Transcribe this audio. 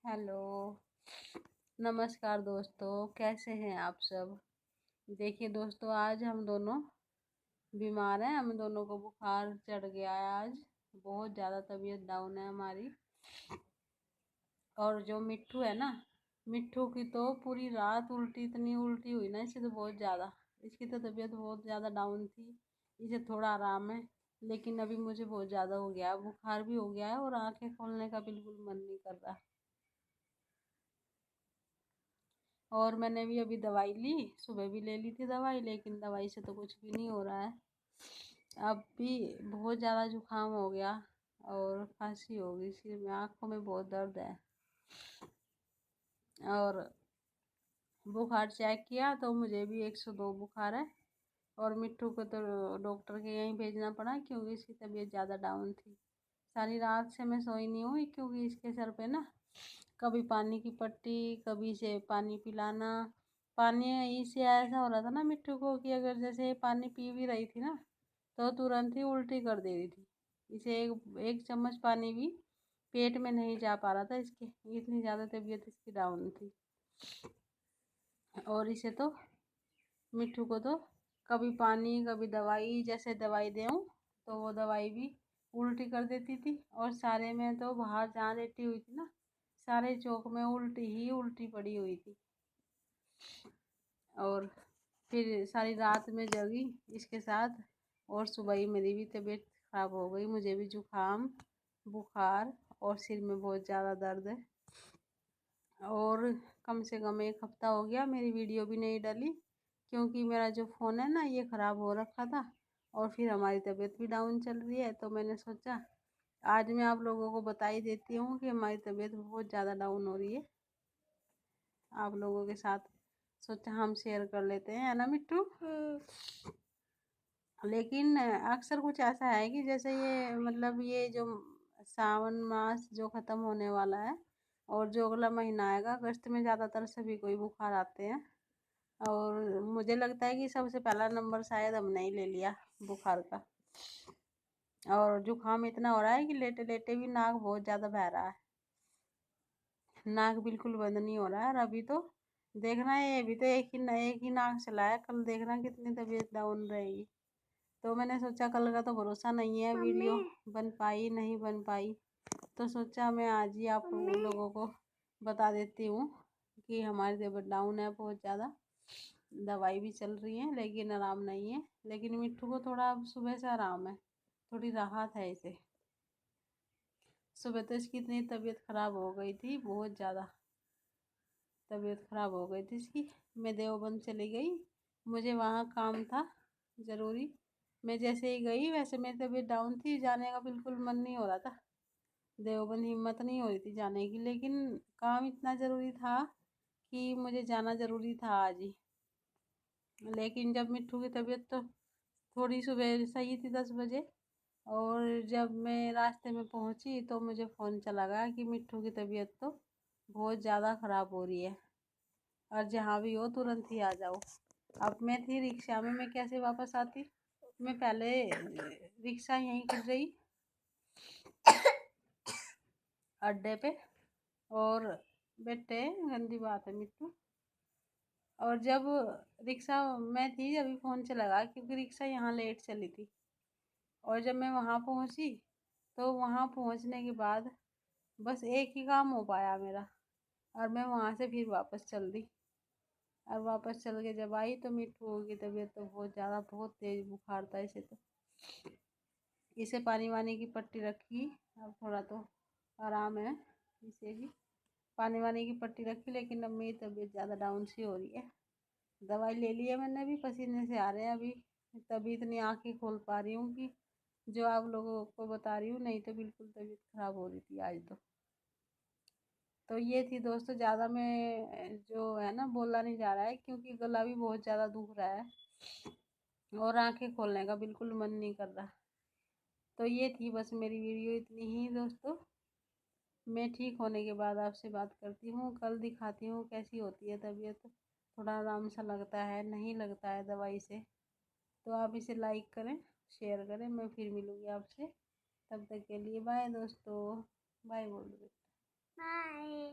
Hello. नमस्कार दोस्तों, कैसे हैं आप सब। देखिए दोस्तों, आज हम दोनों बीमार हैं। हम दोनों को बुखार चढ़ गया है। आज बहुत ज़्यादा तबीयत डाउन है हमारी। और जो मिट्ठू है ना, मिट्ठू की तो पूरी रात उल्टी, इतनी उल्टी हुई ना इससे तो बहुत ज़्यादा। इसकी तो तबीयत बहुत ज़्यादा डाउन थी। इसे थोड़ा आराम है, लेकिन अभी मुझे बहुत ज़्यादा हो गया है, बुखार भी हो गया है और आंखें खोलने का बिल्कुल मन नहीं कर रहा। और मैंने भी अभी दवाई ली, सुबह भी ले ली थी दवाई, लेकिन दवाई से तो कुछ भी नहीं हो रहा है। अब भी बहुत ज़्यादा जुकाम हो गया और खांसी हो गई, सिर में, आँखों में बहुत दर्द है। और बुखार चेक किया तो मुझे भी 102 बुखार है। और मिट्ठू को तो डॉक्टर के यहीं भेजना पड़ा क्योंकि इसकी तबीयत ज़्यादा डाउन थी। सारी रात से मैं सोई नहीं हुई क्योंकि इसके सर पे ना कभी पानी की पट्टी, कभी इसे पानी पिलाना। पानी इसे ऐसा हो रहा था ना मिट्टू को कि अगर जैसे पानी पी भी रही थी ना तो तुरंत ही उल्टी कर दे रही थी। इसे एक चम्मच पानी भी पेट में नहीं जा पा रहा था इसके, इतनी ज़्यादा तबीयत इसकी डाउन थी। और इसे तो मिट्टू को तो कभी पानी कभी दवाई, जैसे दवाई दूँ तो वो दवाई भी उल्टी कर देती थी। और सारे में तो बाहर जहाँ लेटी हुई थी ना, सारे चौक में उल्टी ही उल्टी पड़ी हुई थी। और फिर सारी रात में जगी इसके साथ। और सुबह ही मेरी भी तबीयत खराब हो गई, मुझे भी जुकाम, बुखार और सिर में बहुत ज़्यादा दर्द है। और कम से कम 1 हफ्ता हो गया मेरी वीडियो भी नहीं डाली क्योंकि मेरा जो फ़ोन है ना ये ख़राब हो रखा था। और फिर हमारी तबीयत भी डाउन चल रही है तो मैंने सोचा आज मैं आप लोगों को बता ही देती हूँ कि हमारी तबीयत बहुत ज़्यादा डाउन हो रही है। आप लोगों के साथ सोचा हम शेयर कर लेते हैं, है ना मिट्टू। लेकिन अक्सर कुछ ऐसा है कि जैसे ये मतलब ये जो सावन मास जो ख़त्म होने वाला है और जो अगला महीना आएगा अगस्त में, ज़्यादातर सभी को ही बुखार आते हैं। और मुझे लगता है कि सबसे पहला नंबर शायद हमने ही ले लिया बुखार का। और जुकाम इतना हो रहा है कि लेटे लेटे भी नाक बहुत ज़्यादा बह रहा है, नाक बिल्कुल बंद नहीं हो रहा है। और अभी तो देखना है, अभी तो एक ही नाक चला है, कल देखना कितनी तबीयत डाउन रहेगी। तो मैंने सोचा कल का तो भरोसा नहीं है, वीडियो बन पाई नहीं बन पाई, तो सोचा मैं आज ही आप लोगों को बता देती हूँ कि हमारी तबीयत डाउन है बहुत ज़्यादा। दवाई भी चल रही है लेकिन आराम नहीं है। लेकिन मिट्टू को थोड़ा अब सुबह से आराम है, थोड़ी राहत है इसे। सुबह तो इसकी इतनी तबीयत ख़राब हो गई थी, बहुत ज़्यादा तबीयत ख़राब हो गई थी इसकी। मैं देवबंद चली गई, मुझे वहाँ काम था ज़रूरी। मैं जैसे ही गई वैसे मेरी तबीयत डाउन थी, जाने का बिल्कुल मन नहीं हो रहा था देवबंद, हिम्मत नहीं हो रही थी जाने की। लेकिन काम इतना ज़रूरी था कि मुझे जाना ज़रूरी था आज ही। लेकिन जब मिट्टू की तबीयत तो थोड़ी सुबह सही थी 10 बजे, और जब मैं रास्ते में पहुंची तो मुझे फ़ोन चला गया कि मिट्टू की तबीयत तो बहुत ज़्यादा ख़राब हो रही है और जहाँ भी हो तुरंत ही आ जाओ। अब मैं थी रिक्शा में, मैं कैसे वापस आती। मैं पहले रिक्शा यहीं कर रही अड्डे पे। और बेटे गंदी बात है मिट्टू। और जब रिक्शा में थी अभी फ़ोन चला गया क्योंकि रिक्शा यहाँ लेट चली थी। और जब मैं वहाँ पहुँची तो वहाँ पहुँचने के बाद बस एक ही काम हो पाया मेरा, और मैं वहाँ से फिर वापस चल दी। और वापस चल के जब आई तो मिट्टू की तबीयत तो बहुत ज़्यादा, बहुत तेज़ बुखार था इसे तो। इसे पानी वानी की पट्टी रखी, अब थोड़ा तो आराम है इसे भी। पानी वानी की पट्टी रखी, लेकिन अब मेरी तबीयत ज़्यादा डाउन सी हो रही है। दवाई ले ली है मैंने भी, पसीने से आ रहे हैं अभी, तभी इतनी आँखें खोल पा रही हूँ कि जो आप लोगों को बता रही हूँ, नहीं तो बिल्कुल तबीयत ख़राब हो रही थी आज तो ये थी दोस्तों। ज़्यादा मैं जो है ना बोला नहीं जा रहा है क्योंकि गला भी बहुत ज़्यादा दुख रहा है और आंखें खोलने का बिल्कुल मन नहीं कर रहा। तो ये थी बस मेरी वीडियो, इतनी ही दोस्तों। मैं ठीक होने के बाद आपसे बात करती हूँ, कल दिखाती हूँ कैसी होती है तबीयत। थोड़ा आराम सा लगता है, नहीं लगता है दवाई से। तो आप इसे लाइक करें, शेयर करें। मैं फिर मिलूँगी आपसे, तब तक के लिए बाय दोस्तों। बाय बोल दो। बाय।